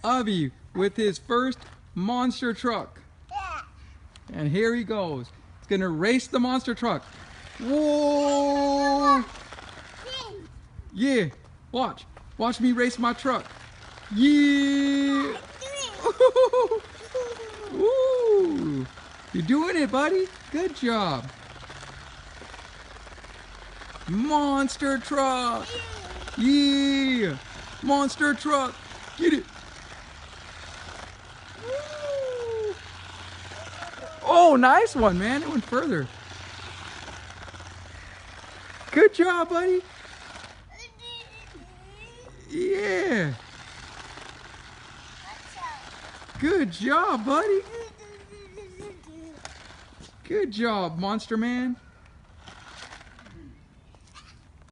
Avi with his first monster truck. And here he goes. He's gonna race the monster truck. Whoa! Yeah, watch. Watch me race my truck. Yeah! Ooh! You're doing it, buddy. Good job. Monster truck! Yeah! Monster truck! Get it! Woo. Oh, nice one, man. It went further. Good job, buddy. Yeah. Good job, buddy. Good job, Monster Man.